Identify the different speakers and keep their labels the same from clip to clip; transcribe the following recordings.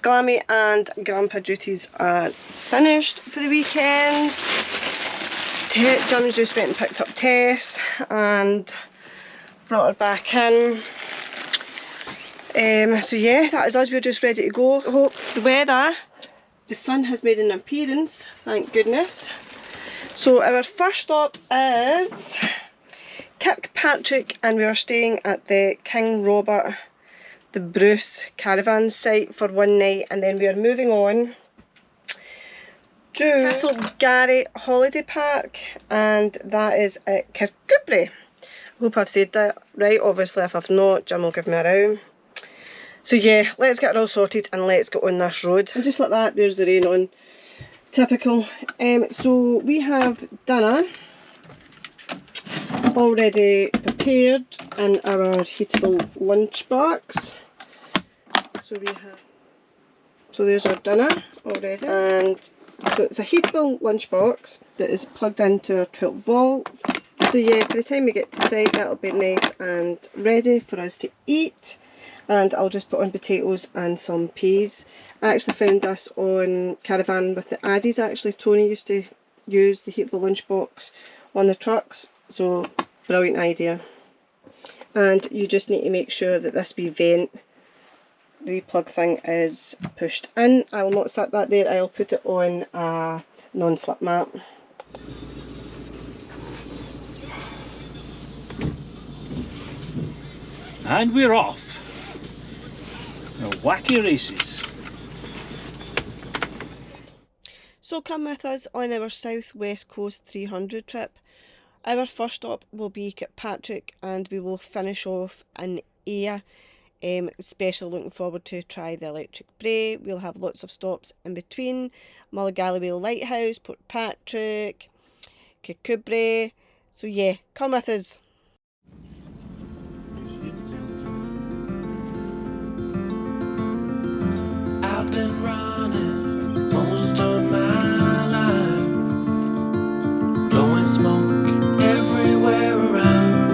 Speaker 1: Glammy and Grandpa duties are finished for the weekend. Jim's just went and picked up Tess and brought her back in. So yeah, that is us. We're just ready to go. I hope the weather, the sun has made an appearance, thank goodness. So our first stop is Kirkpatrick, and we are staying at the King Robert the Bruce caravan site for one night, and then we are moving on to Castle Gary Holiday Park, and that is at Kirkcudbright. I hope I've said that right. Obviously if I've not, Jim will give me a round. So yeah, let's get it all sorted and let's get on this road. And just like that, there's the rain on. Typical. So we have dinner already prepared in our heatable lunchbox. So there's our dinner already, and so it's a heatable lunchbox that is plugged into our 12 volts. So yeah, by the time we get to site, that'll be nice and ready for us to eat. And I'll just put on potatoes and some peas. I actually found this on Caravan with the Addies. Actually, Tony used to use the heatable lunchbox on the trucks, so brilliant idea. And you just need to make sure that this wee vent, the wee plug thing, is pushed in. I will not set that there, I'll put it on a non-slip mat.
Speaker 2: And we're off. The wacky races.
Speaker 1: So come with us on our South West Coast 300 trip. Our first stop will be Kirkpatrick, and we will finish off in Ayr. Especially looking forward to try the electric bray. We'll have lots of stops in between. Galloway Lighthouse, Port Patrick, Kirkcudbright. So yeah, come with us.
Speaker 3: I've been running most of my life, blowing smoke everywhere around.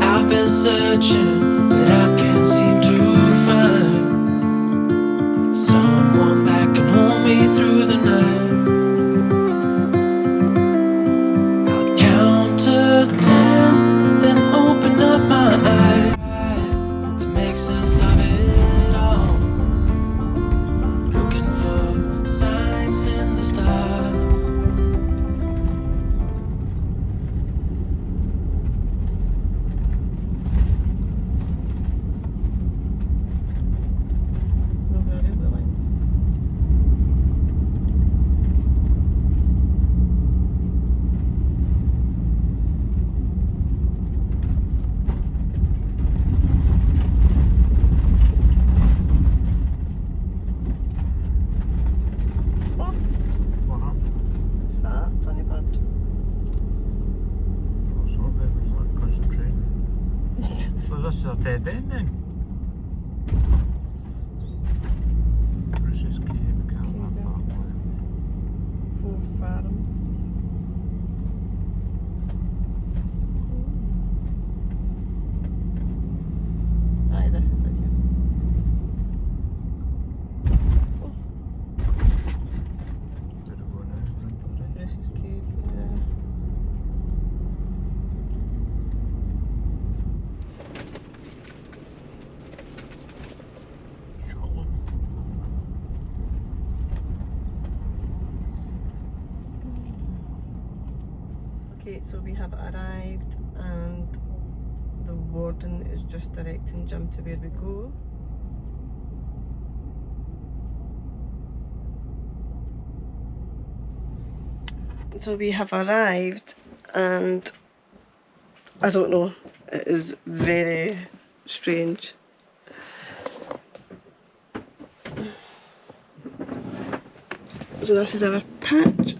Speaker 3: I've been searching, but I can't seem to find someone that can hold me through the night. I'll count to 10, then open up my eyes to make sense of it.
Speaker 2: This is a dead end then. Bruce's Cave, Caravan Parkway.
Speaker 1: Cove Farm. Aye, this is it here. Oh.
Speaker 2: Where do we go now?
Speaker 1: Bruce's Cave, yeah. Okay, so we have arrived and the warden is just directing Jim to where we go. So we have arrived and I don't know, it is very strange. So this is our patch.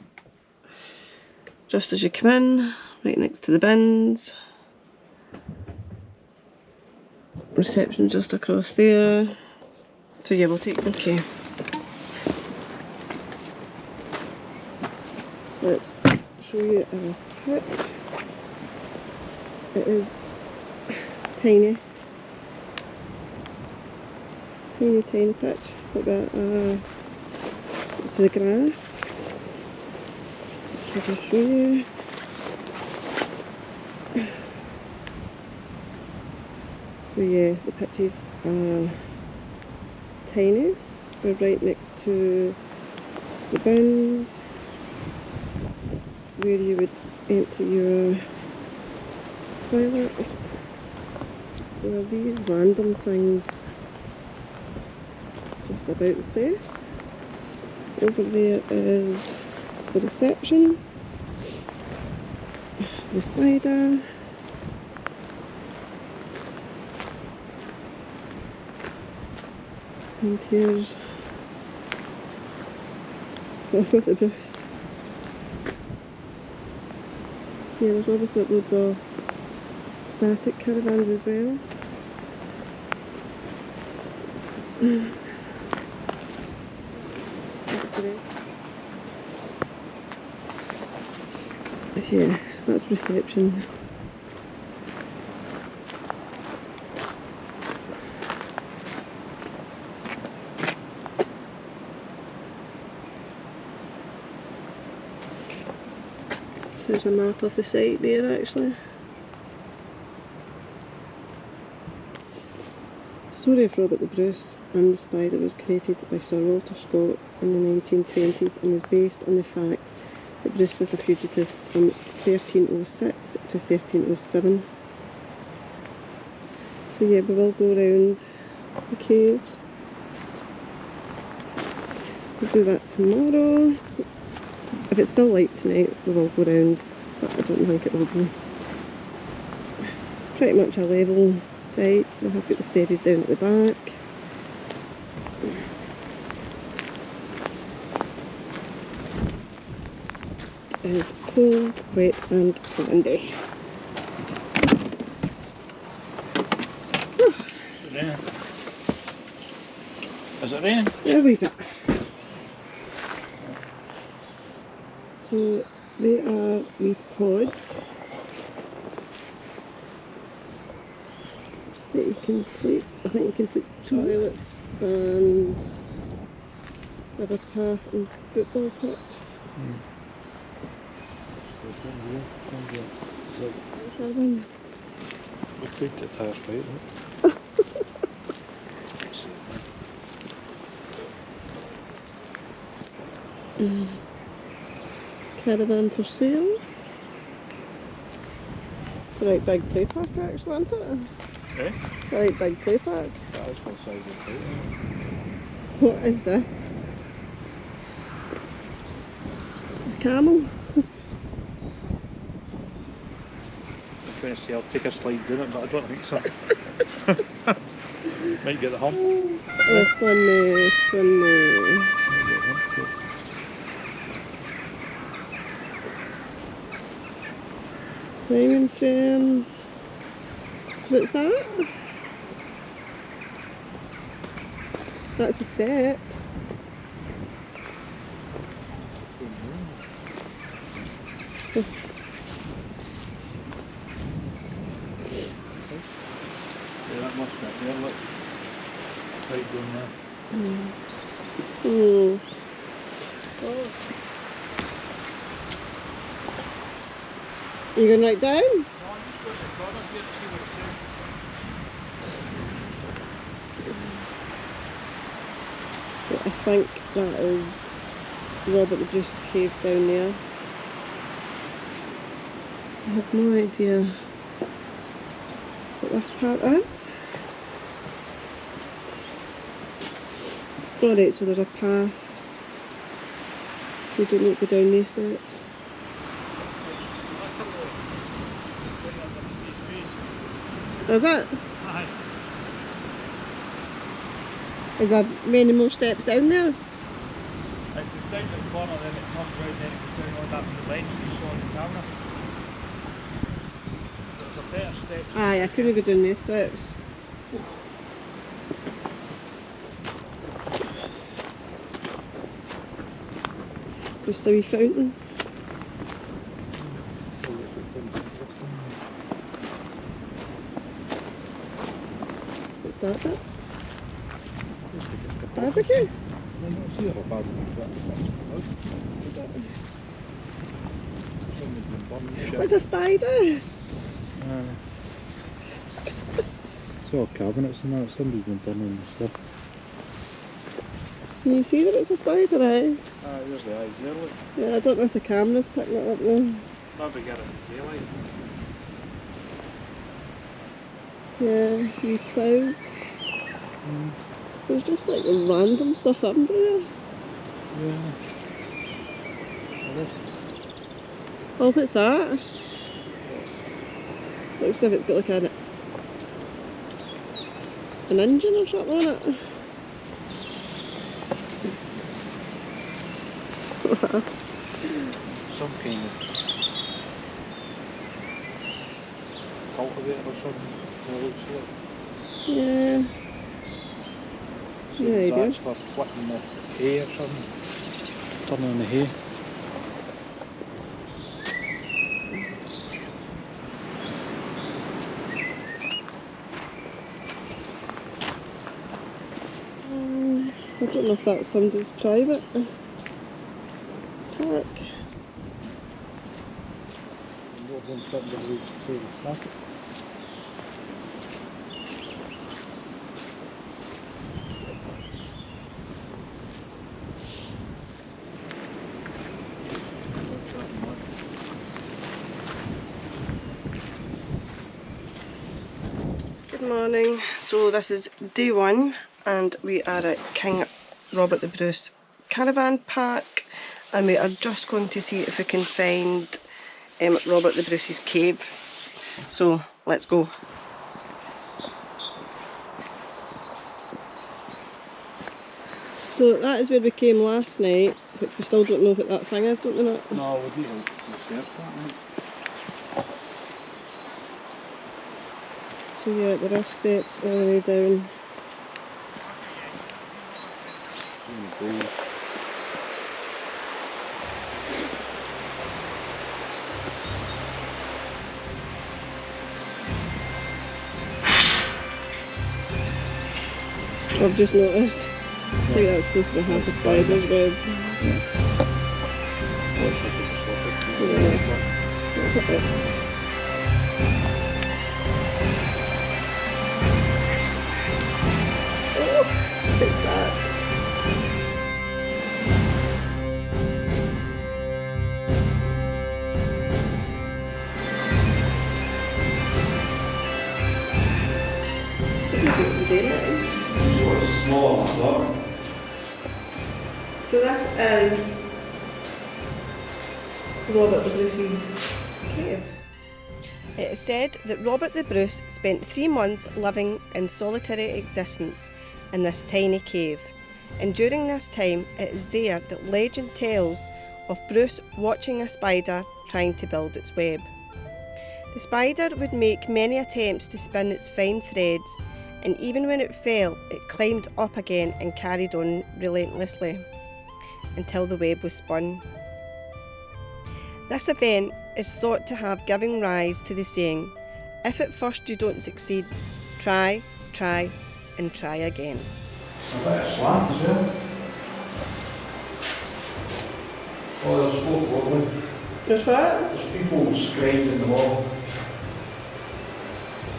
Speaker 1: Just as you come in, right next to the bins. Reception just across there. So yeah, we'll take, okay. So let's show you our pitch. It is tiny. Tiny, tiny pitch. Look at that. It's the grass. I'll just show you. So yeah, the pitches are tiny. We're right next to the bins where you would empty your toilet. So there are these random things just about the place. Over there is the reception, the spider, and here's over the Bruce. So yeah, there's obviously loads of static caravans as well. That's the way. So yeah, that's reception. So there's a map of the site there actually. The story of Robert the Bruce and the Spider was created by Sir Walter Scott in the 1920s and was based on the fact that Bruce was a fugitive from 1306 to 1307. So yeah, we will go around the cave. We'll do that tomorrow. If it's still light tonight, we will go round, but I don't think it will be. Pretty much a level site. We have got the stairs down at the back. It's cold, wet and windy.
Speaker 2: Is it raining?
Speaker 1: A wee bit. So they are wee pods that you can sleep. I think you can sleep toilets and have a path and football pitch. Caravan.
Speaker 2: We've put the tires right,
Speaker 1: Caravan for sale. It's a right big play park actually, isn't it?
Speaker 2: Eh?
Speaker 1: It's a right big play park.
Speaker 2: That is what size of it.
Speaker 1: What is this? A camel?
Speaker 2: I'm trying to say I'll take a slide down it, but I don't think so. Might get the hump.
Speaker 1: Oh, funny, funny. Climbing frame. So what's that? That's the steps.
Speaker 2: Yeah, that must be it there, look. Right down there.
Speaker 1: Oh. You going right down?
Speaker 2: No, I'm just going to the corner here to see what it says.
Speaker 1: So I think that is Robert the Bruce's cave down there. I have no idea what this part is. Alright, so there's a path. So you don't need to go down these steps. Is it?
Speaker 2: Aye.
Speaker 1: Is there many more steps down there?
Speaker 2: It goes down to the corner, then it turns right, then it goes down on that the lines that you saw on the camera. There's a better steps.
Speaker 1: Aye, I couldn't go down these steps. Just a wee fountain. What's that bit? Have would you?
Speaker 2: I don't see how bad it is.
Speaker 1: What's a spider?
Speaker 2: It's all cabinets and that, somebody's been burning the stuff.
Speaker 1: Can you see that it's a spider, eh?
Speaker 2: Ah, there's the eyes there, look.
Speaker 1: Yeah, I don't know if the camera's picking it up now.
Speaker 2: Probably get it in daylight.
Speaker 1: Yeah, wee ploughs. There's just like random stuff everywhere.
Speaker 2: Yeah.
Speaker 1: Oh, what's that? Looks as if it's got like an engine or something on it.
Speaker 2: Some kind of cultivator or something. It looks like.
Speaker 1: Yeah. Yeah, you do.
Speaker 2: That's for flipping the hay or something. Turning the hay.
Speaker 1: I don't know if that's somebody's private park. Good morning. So this is day one and we are at King Robert the Bruce caravan park and we are just going to see if we can find Robert the Bruce's cave. So let's go. So that is where we came last night, which we still don't know what that thing is, don't we not?
Speaker 2: No, we do research that.
Speaker 1: So yeah, there are steps all the way down. I've just noticed. I think that's supposed to be half a spider's web. Yeah. That's a bit. Oh, look at that. So this is Robert the Bruce's cave. It is said that Robert the Bruce spent 3 months living in solitary existence in this tiny cave, and during this time it is there that legend tells of Bruce watching a spider trying to build its web. The spider would make many attempts to spin its fine threads, and even when it fell, it climbed up again and carried on relentlessly until the web was spun. This event is thought to have given rise to the saying, if at first you don't succeed, try, try and try again.
Speaker 4: A bit of slant as well. Oh, there's folk walking.
Speaker 1: There's what?
Speaker 4: There's people scribed in the wall.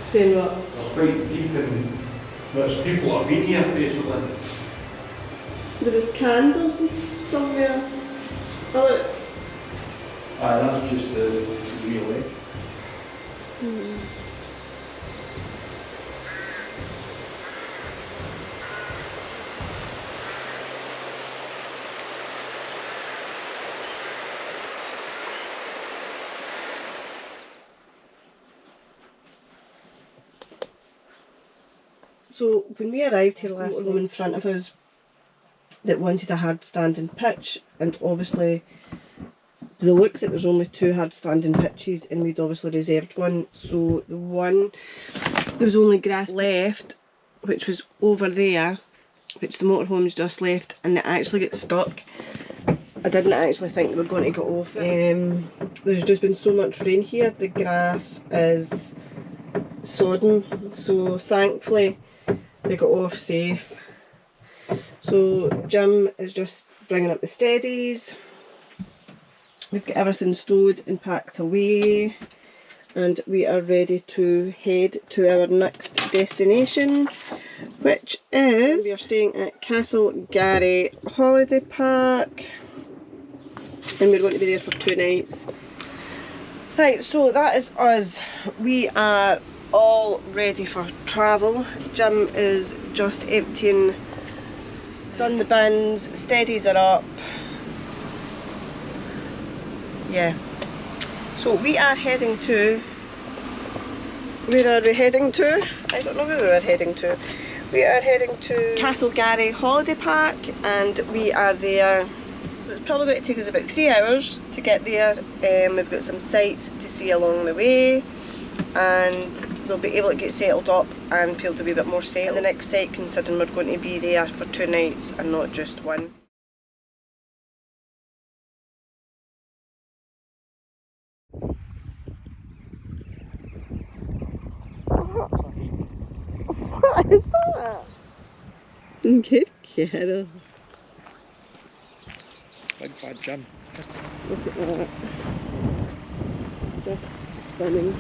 Speaker 1: Saying what?
Speaker 4: There's quite deep in... There's people that have been here, basically.
Speaker 1: There was candles somewhere. Oh look.
Speaker 4: Aye, that's just the real way.
Speaker 1: So when we arrived here last night, in front of us that wanted a hard standing pitch, and obviously the looks like there's only 2 hard standing pitches and we'd obviously reserved one, so the one there was only grass left, which was over there, which the motorhomes just left, and they actually get stuck. I didn't actually think they were going to get off. There's just been so much rain here, the grass is sodden, so thankfully they got off safe. So Jim is just bringing up the steadies. We've got everything stowed and packed away, and we are ready to head to our next destination, which is, we are staying at Galloway Holiday Park, and we're going to be there for 2 nights. Right, so that is us. We are all ready for travel. Jim is just emptying, done the bins, steadies are up. Yeah. So we are heading to, where are we heading to? I don't know where we are heading to. We are heading to Galloway Holiday Park, and we are there. So it's probably going to take us about 3 hours to get there. We've got some sights to see along the way, and we'll be able to get settled up and feel to be a bit more settled. The next site, considering we're going to be there for 2 nights and not just one. What is that? Good girl.
Speaker 2: Big bad Jim.
Speaker 1: Look at that. Just stunning.